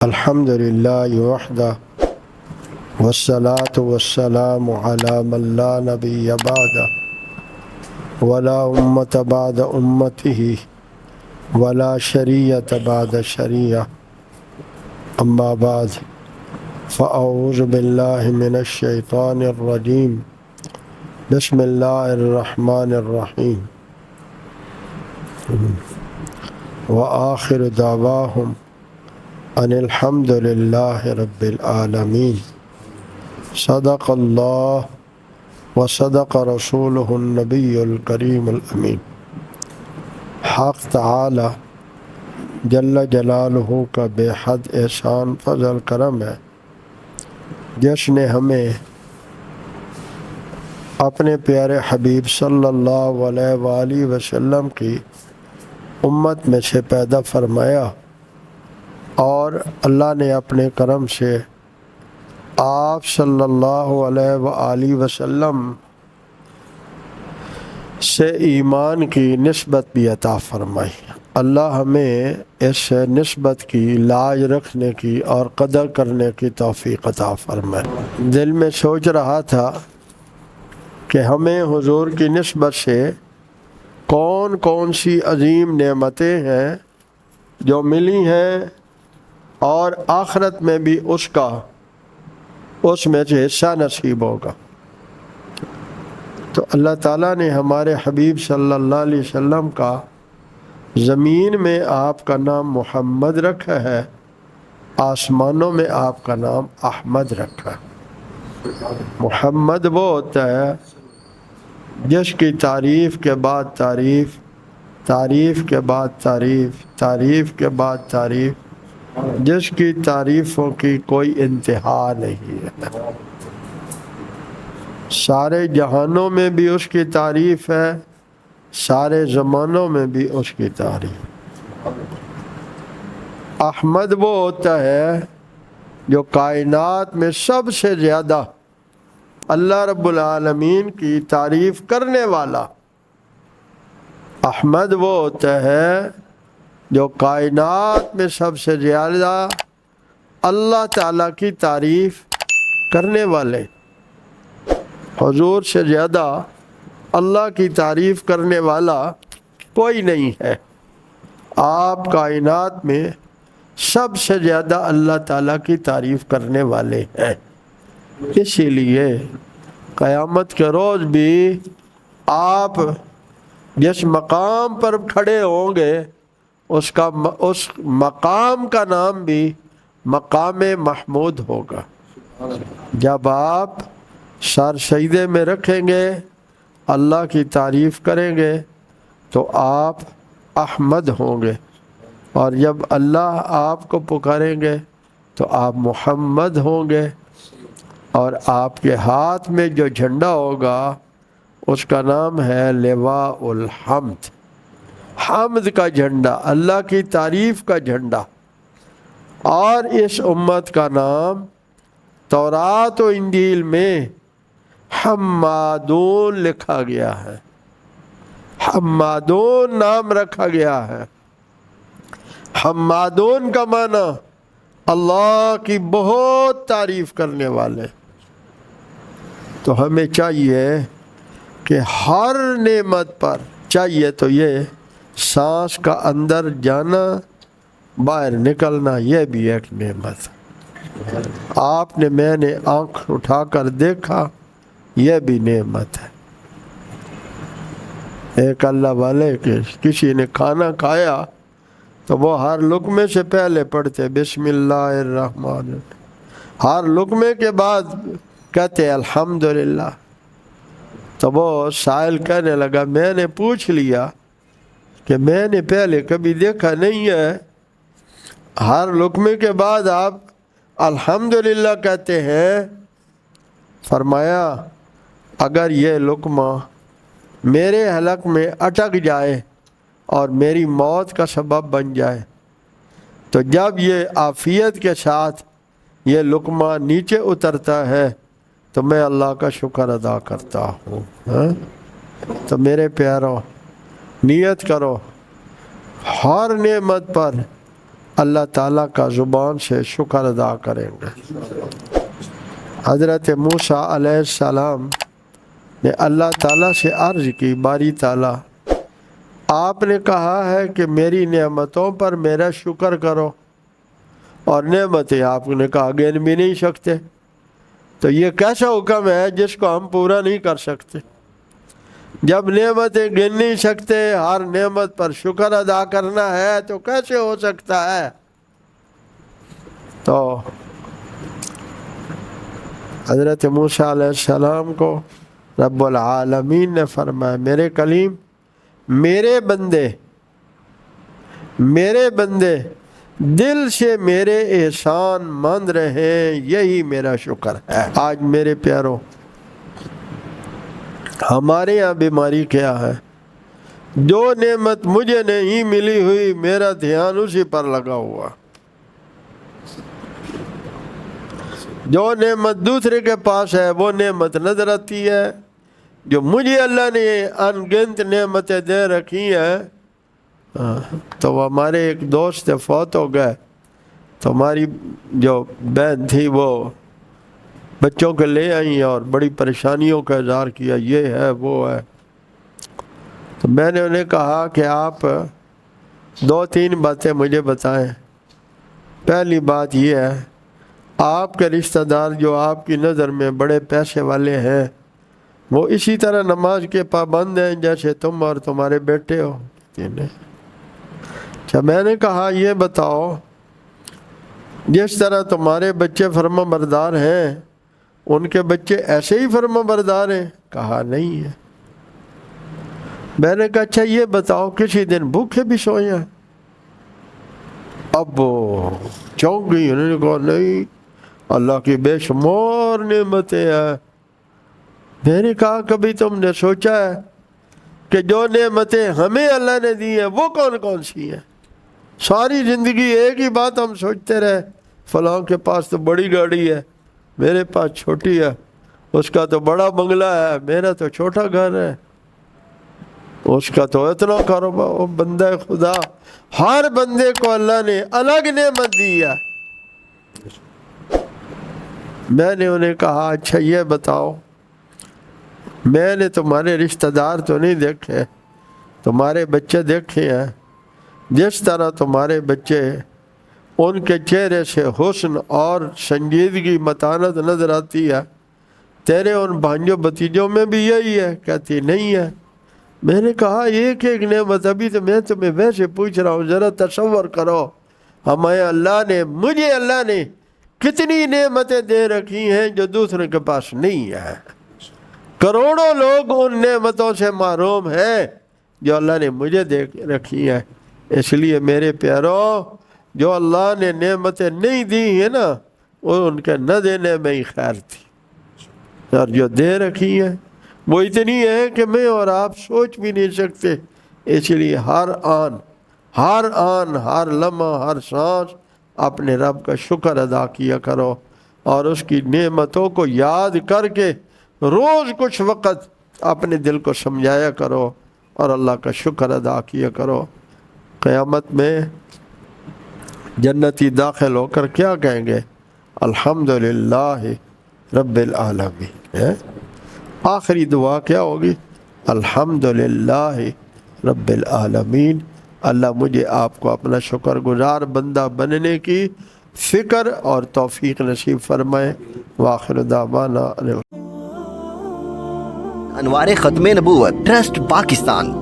الحمدللہ وحدہ والصلاة والسلام علی من لا نبی بعدہ ولا امت بعد امتہ ولا شریعت بعد شریعہ اما بعد فاعوذ باللہ من الشیطان الرجیم بسم اللہ الرحمن الرحیم وآخر دعواہم ان الحمد للہ رب العالمین صدق اللہ وصدق رسولہ النبی الکریم الامین۔ حق تعالی جل جلالہ کا بے حد احسان فضل کرم ہے جس نے ہمیں اپنے پیارے حبیب صلی اللہ علیہ وآلہ وسلم کی امت میں سے پیدا فرمایا، اور اللہ نے اپنے کرم سے آپ صلی اللہ علیہ وآلہ وسلم سے ایمان کی نسبت بھی عطا فرمائی۔ اللہ ہمیں اس نسبت کی لاج رکھنے کی اور قدر کرنے کی توفیق عطا فرمائے۔ دل میں سوچ رہا تھا کہ ہمیں حضور کی نسبت سے کون کون سی عظیم نعمتیں ہیں جو ملی ہیں، اور آخرت میں بھی اس میں سے حصہ نصیب ہوگا۔ تو اللہ تعالیٰ نے ہمارے حبیب صلی اللہ علیہ وسلم کا زمین میں آپ کا نام محمد رکھا ہے، آسمانوں میں آپ کا نام احمد رکھا ہے۔ محمد وہ ہوتا ہے جس کی تعریف کے بعد تعریف، تعریف کے بعد تعریف، تعریف کے بعد تعریف، جس کی تعریفوں کی کوئی انتہا نہیں ہے۔ سارے جہانوں میں بھی اس کی تعریف ہے، سارے زمانوں میں بھی اس کی تعریف۔ احمد وہ ہوتا ہے جو کائنات میں سب سے زیادہ اللہ رب العالمین کی تعریف کرنے والا۔ احمد وہ ہوتا ہے جو کائنات میں سب سے زیادہ اللہ تعالیٰ کی تعریف کرنے والے۔ حضور سے زیادہ اللہ کی تعریف کرنے والا کوئی نہیں ہے۔ آپ کائنات میں سب سے زیادہ اللہ تعالیٰ کی تعریف کرنے والے ہیں۔ اسی لیے قیامت کے روز بھی آپ جس مقام پر کھڑے ہوں گے اس مقام کا نام بھی مقام محمود ہوگا۔ جب آپ سر سجدے میں رکھیں گے، اللہ کی تعریف کریں گے تو آپ احمد ہوں گے، اور جب اللہ آپ کو پکاریں گے تو آپ محمد ہوں گے، اور آپ کے ہاتھ میں جو جھنڈا ہوگا اس کا نام ہے لواء الحمد، حمد کا جھنڈا، اللہ کی تعریف کا جھنڈا۔ اور اس امت کا نام تورات و انجیل میں حمادون لکھا گیا ہے، حمادون نام رکھا گیا ہے۔ حمادون کا معنی اللہ کی بہت تعریف کرنے والے۔ تو ہمیں چاہیے کہ ہر نعمت پر چاہیے تو یہ سانس کا اندر جانا باہر نکلنا، یہ بھی ایک نعمت ہے۔ آپ نے میں نے آنکھ اٹھا کر دیکھا، یہ بھی نعمت ہے۔ ایک اللہ والے کے کسی نے کھانا کھایا تو وہ ہر لقمے سے پہلے پڑھتے بسم اللہ الرحمن الرحیم، ہر لقمے کے بعد کہتے الحمدللہ۔ تو وہ سائل کہنے لگا، میں نے پوچھ لیا کہ میں نے پہلے کبھی دیکھا نہیں ہے، ہر لقمے کے بعد آپ الحمدللہ کہتے ہیں۔ فرمایا اگر یہ لقمہ میرے حلق میں اٹک جائے اور میری موت کا سبب بن جائے تو جب یہ عافیت کے ساتھ یہ لقمہ نیچے اترتا ہے تو میں اللہ کا شکر ادا کرتا ہوں۔ تو میرے پیاروں، نیت کرو ہر نعمت پر اللہ تعالیٰ کا زبان سے شکر ادا کریں گے۔ حضرت موسیٰ علیہ السلام نے اللہ تعالیٰ سے عرض کی، باری تعالیٰ آپ نے کہا ہے کہ میری نعمتوں پر میرا شکر کرو، اور نعمتیں آپ نے کہا گن بھی نہیں سکتے، تو یہ کیسا حکم ہے جس کو ہم پورا نہیں کر سکتے؟ جب نعمتیں گن نہیں سکتے، ہر نعمت پر شکر ادا کرنا ہے تو کیسے ہو سکتا ہے؟ تو حضرت موسیٰ علیہ السلام کو رب العالمین نے فرمایا، میرے کلیم، میرے بندے دل سے میرے احسان مند رہیں، یہی میرا شکر ہے۔ آج میرے پیاروں، ہمارے یہاں بیماری کیا ہے؟ جو نعمت مجھے نہیں ملی ہوئی، میرا دھیان اسی پر لگا ہوا۔ جو نعمت دوسرے کے پاس ہے وہ نعمت نظر آتی ہے، جو مجھے اللہ نے ان گنت نعمتیں دے رکھی ہیں۔ تو ہمارے ایک دوست فوت ہو گئے، تو ہماری جو بہن تھی وہ بچوں کے لے آئیں اور بڑی پریشانیوں کا اظہار کیا، یہ ہے وہ ہے۔ تو میں نے انہیں کہا کہ آپ 2-3 باتیں مجھے بتائیں۔ پہلی بات یہ ہے، آپ کے رشتہ دار جو آپ کی نظر میں بڑے پیسے والے ہیں، وہ اسی طرح نماز کے پابند ہیں جیسے تم اور تمہارے بیٹے ہو؟ اچھا، میں نے کہا یہ بتاؤ، جس طرح تمہارے بچے فرما بردار ہیں، ان کے بچے ایسے ہی فرما بردار ہیں؟ کہا نہیں ہے۔ میں نے کہا اچھا یہ بتاؤ، کسی دن بھوکے بھی سوئے ہیں؟ اب وہ چونک گئی، انہوں نے کہا نہیں، اللہ کی بے شمار نعمتیں ہیں۔ میں نے کہا کبھی تم نے سوچا ہے کہ جو نعمتیں ہمیں اللہ نے دی ہیں وہ کون کون سی ہیں؟ ساری زندگی ایک ہی بات ہم سوچتے رہے، فلاں کے پاس تو بڑی گاڑی ہے، میرے پاس چھوٹی ہے، اس کا تو بڑا بنگلہ ہے، میرا تو چھوٹا گھر ہے، اس کا تو اتنا کاروبار۔ وہ بندہ خدا، ہر بندے کو اللہ نے الگ نعمت دی ہے۔ میں نے انہیں کہا اچھا یہ بتاؤ، میں نے تمہارے رشتہ دار تو نہیں دیکھے، تمہارے بچے دیکھے ہیں، جس طرح تمہارے بچے، ان کے چہرے سے حسن اور سنجیدگی، متانت نظر آتی ہے، تیرے ان بھانجوں بتیجوں میں بھی یہی ہے؟ کہتی نہیں ہے۔ میں نے کہا ایک ایک نعمت، ابھی تو میں تمہیں ویسے پوچھ رہا ہوں، ذرا تصور کرو، ہمیں مجھے اللہ نے کتنی نعمتیں دے رکھی ہیں جو دوسرے کے پاس نہیں ہے۔ کروڑوں لوگ ان نعمتوں سے محروم ہیں جو اللہ نے مجھے دے رکھی ہیں۔ اس لیے میرے پیاروں، جو اللہ نے نعمتیں نہیں دی ہیں نا، وہ ان کے نہ دینے میں ہی خیر تھی، اور جو دے رکھی ہیں وہ اتنی ہے کہ میں اور آپ سوچ بھی نہیں سکتے۔ اس لیے ہر آن، ہر لمحہ، ہر سانس اپنے رب کا شکر ادا کیا کرو، اور اس کی نعمتوں کو یاد کر کے روز کچھ وقت اپنے دل کو سمجھایا کرو اور اللہ کا شکر ادا کیا کرو۔ قیامت میں جنتی داخل ہو کر کیا کہیں گے؟ الحمدللہ رب العالمین۔ آخری دعا کیا ہوگی؟ الحمدللہ رب العالمین۔ اللہ مجھے آپ کو اپنا شکر گزار بندہ بننے کی فکر اور توفیق نصیب فرمائے۔ وآخر دعوانا انوار ختم نبوت ٹرسٹ پاکستان۔